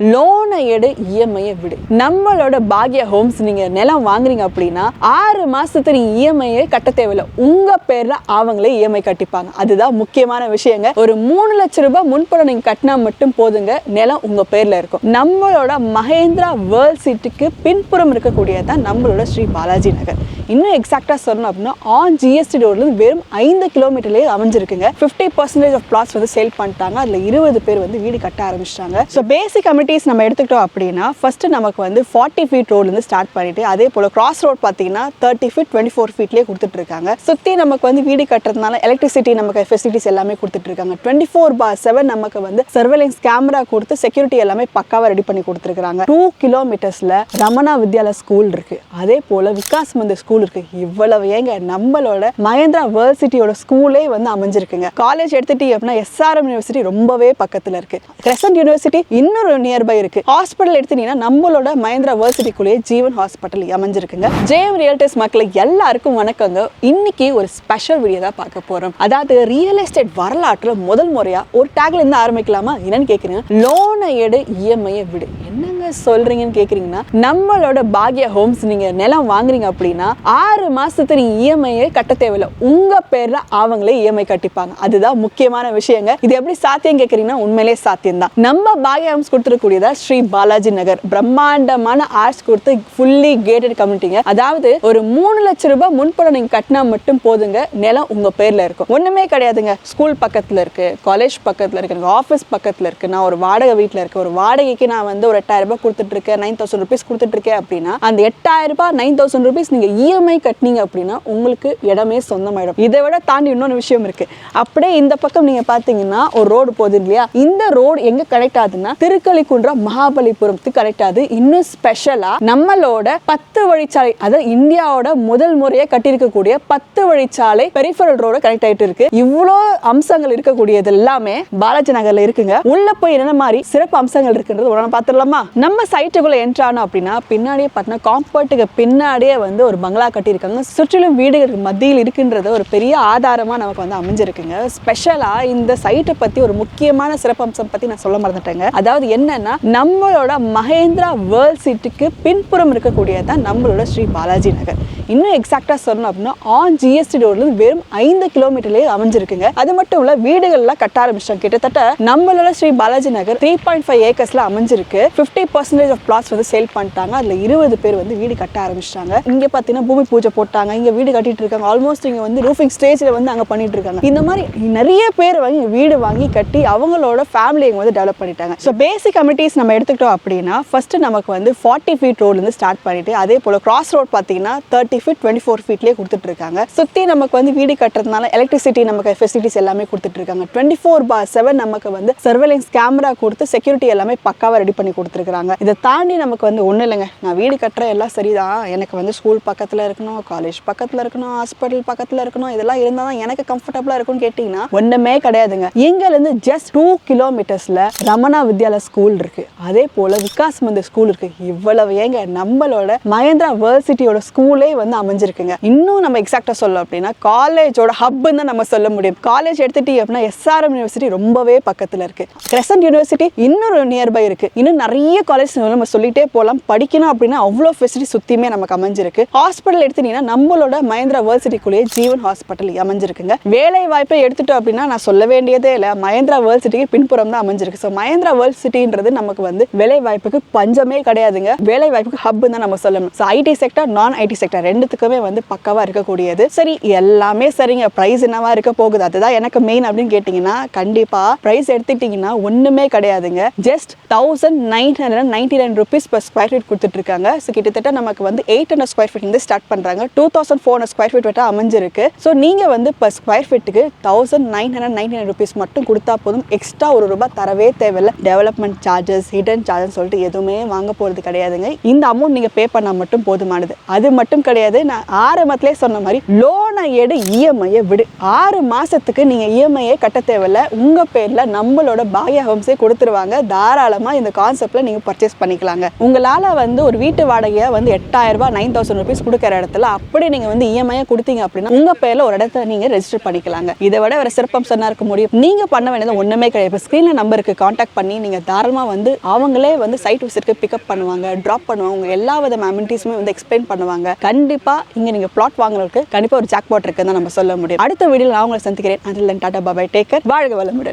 லோனை எடு இஎம்ஐயை விடு. நம்மளோட பாக்யா ஹோம்ஸ் நீங்க நிலம் வாங்குறீங்க அப்படின்னா 6 மாசத்துக்கு நீங்க இஎம்ஐயை கட்ட தேவையில்லை. உங்க பேர்ல அவங்களே இஎம்ஐ கட்டிப்பாங்க. அதுதான் முக்கியமான விஷயங்க. ஒரு 3 லட்சம் ரூபாய் முன்பணம் நீங்க கட்டினா மட்டும் போதுங்க, நிலம் உங்க பேர்ல இருக்கும். நம்மளோட மகேந்திரா வேர்ல்ட் சிட்டிக்கு பின்புறம் இருக்கக்கூடியதான் நம்மளோட ஸ்ரீ பாலாஜி நகர். இன்னும் எக்ஸாக்டா சொல்லணும் அப்படின்னா ஆன் ஜிஎஸ்டி ரோட்ல வெறும் 5 கிலோமீட்டர்லயே அமைஞ்சிருக்குங்க. 50% ஆஃப் பிளாட்ஸ் வந்து சேல் பண்ணிட்டாங்க. அதுல 20 பேர் வந்து வீடு கட்ட ஆரம்பிச்சிட்டாங்க. ஸோ பேசிக் கம்யூனிட்டிஸ் நம்ம எடுத்துக்கிட்டோம் அப்படின்னா ஃபர்ஸ்ட் நமக்கு வந்து 40 ஃபீட் ரோட்ல இருந்து ஸ்டார்ட் பண்ணிட்டு அதே போல கிராஸ் ரோட் பார்த்தீங்கன்னா 30 ஃபீட் 24 ஃபீட்லேயே கொடுத்துட்டு இருக்காங்க. சுற்றி நமக்கு வந்து வீடு கட்டுறதுனால எலக்ட்ரிசிட்டி நமக்கு ஃபெசிலிட்டிஸ் எல்லாமே கொடுத்துட்டு இருக்காங்க. 24/7 நமக்கு வந்து சர்வேலன்ஸ் கேமரா கொடுத்து செக்யூரிட்டி எல்லாமே பக்காவாக ரெடி பண்ணி கொடுத்துருக்காங்க. 2 கிலோமீட்டர்ஸ்ல ரமணா வித்யாலயா ஸ்கூல் இருக்கு. அதே போல விகாஸ் மந்திர் ஸ்கூல் இருக்கு. இவ்வளவு ஏங்க நம்மளோட மகேந்திரா வேர்ல்ட் சிட்டியோட ஸ்கூலே வந்து அமைஞ்சிருக்குங்க. காலேஜ் எடுத்துட்டீங்க அப்படின்னா எஸ்ஆர்எம் யூனிவர்சிட்டி ரொம்பவே பக்கத்துல இருக்கு. கிரசன்ட் யூனிவர்சிட்டி இன்னொரு நியர்பை இருக்கு. ஹாஸ்பிட்டல் எடுத்துட்டீங்கன்னா நம்மளோட மகேந்திரா வேர்ல்ட் சிட்டிக்குள்ளேயே ஜீவன் ஹாஸ்பிட்டல் அமைஞ்சிருக்குங்க. ஜேஎம் ரியல்டர்ஸ் மக்களுக்கு எல்லாருக்கும் வணக்கங்க. இன்னைக்கு ஒரு ஸ்பெஷல் வீடியோ தான் பார்க்க போறோம். அதாவது ரியல் எஸ்டேட் வரலாற்றுல முதல் முறையா ஒரு டேக்ல இருந்து ஆரம்பிக்கலாமா என்னன்னு கேக்குறீங்க. லோனை எடு இஎம்ஐயை விடு. என்னங்க சொல்றீங்கன்னு கேக்குறீங்கன்னா நம்மளோட பாக்யா ஹோம்ஸ் நீங்க நிலம் வாங்குறீங்க அப்படின்னா 6 மாசத்துக்கு நீங்க இஎம்ஐயை கட்ட தேவையில்லை. உங்க பேர்ல அவங்களே இஎம்ஐ கட்டிப்பாங்க. அதுதான் முக்கியமான விஷயங்க. இது எப்படி சாத்தியம் கேக்குறீங்கன்னா உண்மையிலே சாத்தியம் தான். நம்ம பாக்யா ஹோம்ஸ் கொடுத்துருக்கூடியதா ஸ்ரீ பாலாஜி நகர். பிரம்மாண்டமான ஆர்ட்ஸ் கொடுத்து ஃபுல்லி கேட்டட் கம்யூனிட்டிங்க. அதாவது ஒரு 3 லட்சம் ரூபாய் முன்பணம் நீங்க கட்டினா மட்டும் போதுங்க, நிலம் உங்க பேர்ல இருக்கும். ஒண்ணுமே கிடையாதுங்க. ஸ்கூல் பக்கத்துல இருக்கு, காலேஜ் பக்கத்துல இருக்கு, ஆஃபீஸ் பக்கத்துல இருக்கு, நான் ஒரு வாடகை வீட்டுல இருக்கு. ஒரு வாடகைக்கு நான் வந்து ஒரு 8000 ரூபாய் கொடுத்துட்டு இருக்கேன், 9000 rupees கொடுத்துட்டு இருக்கேன் அப்படின்னா அந்த 8000 ரூபாய் 9000 rupees நீங்க இஎம்ஐ கட்டினீங்க அப்படின்னா உங்களுக்கு இடமே சொந்தமாயிடும். இதை விட தாண்டி இன்னொரு விஷயம் இருக்கு. அப்படியே இந்த பக்கம் நீங்க பாத்தீங்கன்னா ஒரு ரோடு போகுது இல்லையா, இந்த ரோடு எங்க கனெக்ட் ஆகுதுன்னா திருக்கலிக்குன்றம் மகாபலிபுரத்துக்கு கனெக்ட் ஆகுது. இன்னும் ஸ்பெஷலா நம்மளோட 10 வழிச்சாலை, அதாவது இந்தியாவோட முதல் முறையா கட்டியிருக்கக்கூடிய 10 வழிச்சாலை பெரிஃபரல் ரோடு கனெக்ட் ஆயிட்டு இருக்கு. இவ்வளோ அம்சங்கள் இருக்கக்கூடியது எல்லாமே பாலாஜி நகர்ல இருக்குங்க. உள்ள போய் என்ன மாதிரி சிறப்பு அம்சங்கள் இருக்குன்றது உடனே பாத்துடலாமா. நம்ம சைட்டுக்குள்ள என்ட்ரு ஆனோம் அப்படின்னா பின்னாடியே பார்த்தீங்கன்னா காம்பவுண்டுக்கு பின்னாடியே வந்து ஒரு பங்களா கட்டியிருக்காங்க. சுற்றிலும் வீடுகளுக்கு மத்தியில் இருக்குன்றது ஒரு பெரிய ஆதாரமா நமக்கு வந்து அமைஞ்சிருக்குங்க. ஸ்பெஷலா இந்த சைட்டை பத்தி ஒரு முக்கியமான சிறப்பம்சம் பத்தி நான் சொல்ல மறந்துட்டேங்க. அதாவது என்னன்னா நம்மளோட மகேந்திரா வேர்ல்ட் சிட்டிக்கு பின்புறம் இருக்கக்கூடியதான் நம்மளோட ஸ்ரீ பாலாஜி நகர். இன்னும் எக்ஸாக்டா சொல்லணும் அப்படின்னா ஆன் ஜிஎஸ்டி ரோட்ல வெறும் 5 கிலோமீட்டர்லயே அமைஞ்சிருக்குங்க. அது மட்டும் இல்ல வீடுகள்லாம் கட்ட ஆரம்பிச்சிட்டாங்க. கிட்டத்தட்ட நம்மளோட ஸ்ரீ பாலாஜி நகர் 3.5 ஏக்கர்ஸ்ல அமைஞ்சிருக்கு. 50% ஆஃப் பிளாட்ஸ் வந்து சேல் பண்ணிட்டாங்க. அதுல 20 பேர் வந்து வீடு கட்ட ஆரம்பிச்சிட்டாங்க. இங்க பாத்தீங்கன்னா பூமி பூஜை போட்டாங்க, இங்க வீடு கட்டிட்டு இருக்காங்க. ஆல்மோஸ்ட் இங்க வந்து ரூஃபிங் ஸ்டேஜ்ல வந்து அங்க பண்ணிட்டு இருக்காங்க. இந்த மாதிரி நிறைய பேர் வந்து வீடு வாங்கி கட்டி அவங்களோட ஃபேமிலியை வந்து டெவலப் பண்ணிட்டாங்க. ஸோ பேசிக் கம்யூனிட்டிஸ் நம்ம எடுத்துக்கிட்டோம் அப்படின்னா ஃபர்ஸ்ட் நமக்கு வந்து 40 ஃபீட் ரோட்ல இருந்து ஸ்டார்ட் பண்ணிட்டு அதே போல கிராஸ் ரோட் பாத்தீங்கன்னா 30 ஃபீட் 24 ஃபீட்லேயே கொடுத்துட்டு இருக்காங்க. சுற்றி நமக்கு வந்து வீடு கட்டுறதுனால எலக்ட்ரிசிட்டி நமக்கு ஃபெசிலிட்டிஸ் எல்லாமே கொடுத்துட்டு இருக்காங்க. 24/7 நமக்கு வந்து சர்வேலன்ஸ் கேமரா கொடுத்து செக்யூரிட்டி எல்லாமே பக்காவாக ரெடி பண்ணி கொடுத்துருக்காங்க. இதை தாண்டி நமக்கு வந்து ஒன்றும் இல்லைங்க, நான் வீடு கட்டுறேன் எல்லாம் சரிதான், எனக்கு வந்து ஸ்கூல் பக்கத்தில் இருக்கணும், காலேஜ் பக்கத்தில் இருக்கணும், ஹாஸ்பிட்டல் பக்கத்தில் இருக்கணும், இதெல்லாம் இருந்தால் தான் எனக்கு கம்ஃபர்டபுளாக இருக்கும்னு கேட்டிங்கன்னா ஒன்றுமே கிடையாதுங்க. இங்கேருந்து ஜஸ்ட் 2 கிலோமீட்டர்ஸில் ரமணா வித்யாலயா ஸ்கூல் இருக்கு. அதே போல் விகாஸ் மந்திர் ஸ்கூல் இருக்கு. இவ்வளவு ஏங்க நம்மளோட மகேந்திரா வேர்ல்ட் சிட்டியோட ஸ்கூலே வந்து அமைஞ்சிருக்குங்க. இன்னும் நம்ம எக்ஸாக்டா சொல்ல அப்படின்னா காலேஜோட ஹப்னு தான் நம்ம சொல்ல முடியும். காலேஜ் எடுத்துட்டீங்க அப்படின்னா எஸ்ஆர்எம் யூனிவர்சிட்டி ரொம்பவே பக்கத்துல இருக்கு. கிரசன்ட் யூனிவர்சிட்டி இன்னொரு நியர்பை இருக்கு. இன்னும் நிறைய காலேஜ் நம்ம சொல்லிட்டே போகலாம். படிக்கணும் அப்படின்னா அவ்வளோ ஃபெசிலிட்டி சுத்தியுமே நமக்கு அமைஞ்சிருக்கு. ஹாஸ்பிட்டல் எடுத்துட்டீங்கன்னா நம்மளோட மகேந்திரா வேர்ல்ட் சிட்டிக்குள்ளேயே ஜீவன் ஹாஸ்பிட்டல் அமைஞ்சிருக்குங்க. வேலை வாய்ப்பை எடுத்துட்டோம் அப்படின்னா நான் சொல்ல வேண்டியதே இல்லை, மகேந்திரா வேர்ல்ட் சிட்டிக்கு பின்புறம் தான் அமைஞ்சிருக்கு. ஸோ மகேந்திரா வேர்ல்ட் சிட்டின்றது நமக்கு வந்து வேலை வாய்ப்புக்கு பஞ்சமே கிடையாதுங்க. வேலை வாய்ப்புக்கு ஹப் தான் நம்ம சொல்லணும். ஸோ ஐடி செக்டர் நான் ஐடி செக்டர் ரெண்டுத்துக்குமே வந்து பக்கவா இருக்கக்கூடியது. சரி, எல்லாமே சரிங்க, பிரைஸ் என்னவா இருக்க போகுது, அதுதான் எனக்கு மெயின் அப்படின்னு கேட்டீங்கன்னா கண்டிப்பா பிரைஸ் எடுத்துட்டீங்கன்னா ஒண்ணுமே கிடையாதுங்க. Just 1999 rupees per square feet கொடுத்துட்டு இருக்காங்க. ஸோ கிட்டத்தட்ட நமக்கு வந்து 800 square feet இருந்து ஸ்டார்ட் பண்றாங்க. 2400 square feet வரை அமைஞ்சிருக்கு. ஸோ நீங்க வந்து per square feetக்கு 1999 rupees மட்டும் கொடுத்தா போதும். எக்ஸ்ட்ரா ₹1 தரவே தேவையில்லை. டெவலப்மெண்ட் சார்ஜஸ், ஹிடன் சார்ஜஸ் சொல்லிட்டு எதுவுமே வாங்க போறது கிடையாதுங்க. இந்த அமௌண்ட் நீங்க பே பண்ணா மட்டும் போதுமானது. அது மட்டும் கிடையாது, நான் ஆரம்பத்திலே சொன்ன மாதிரி லோனை லோனை எடு, இஎம்ஐயை விடு. 6 மாசத்துக்கு நீங்க இஎம்ஐயே கட்ட தேவையில்ல. உங்க பேர்ல நம்மளோட பாக்யா ஹோம்ஸே கொடுத்துருவாங்க. தாராளமா இந்த கான்செப்ட்ல நீங்க பர்ச்சேஸ் பண்ணிக்கலாங்க. உங்களால வந்து ஒரு வீட்டு வாடகையை வந்து 8000 ரூபாய் 9000 rupees கொடுக்குற இடத்துல அப்படி நீங்க வந்து இஎம்ஐ கொடுத்தீங்க அப்படின்னா உங்க பேர்ல ஒரு இடத்த நீங்க ரெஜிஸ்டர் பண்ணிக்கலாங்க. இதை விட வேற சிறப்பம்சம் இருக்க முடியும்? நீங்க பண்ண வேண்டியது ஒண்ணுமே கிடையாது. ஸ்கிரீன்ல நம்பருக்கு கான்டாக்ட் பண்ணி நீங்க தாராளமா வந்து அவங்களே வந்து சைட் விசிட்க்கு பிக்கப் பண்ணுவாங்க, டிராப் பண்ணுவாங்க, உங்க எல்லா வித அமெனிட்டிஸுமே வந்து எக்ஸ்பிளைன் பண்ணுவாங்க. கண்டிப்பா இங்க நீங்க பிளாட் வாங்குறதுக்கு கண்டிப்பா ஒரு ஜாக்பாட் இருக்குன்னு நம்ம சொல்ல முடியும். அடுத்த வீடியோல நான் உங்களை சந்திக்கிறேன். அதில் டாடா பாய், டேக் கேர், வாழ்க வளமுடன்.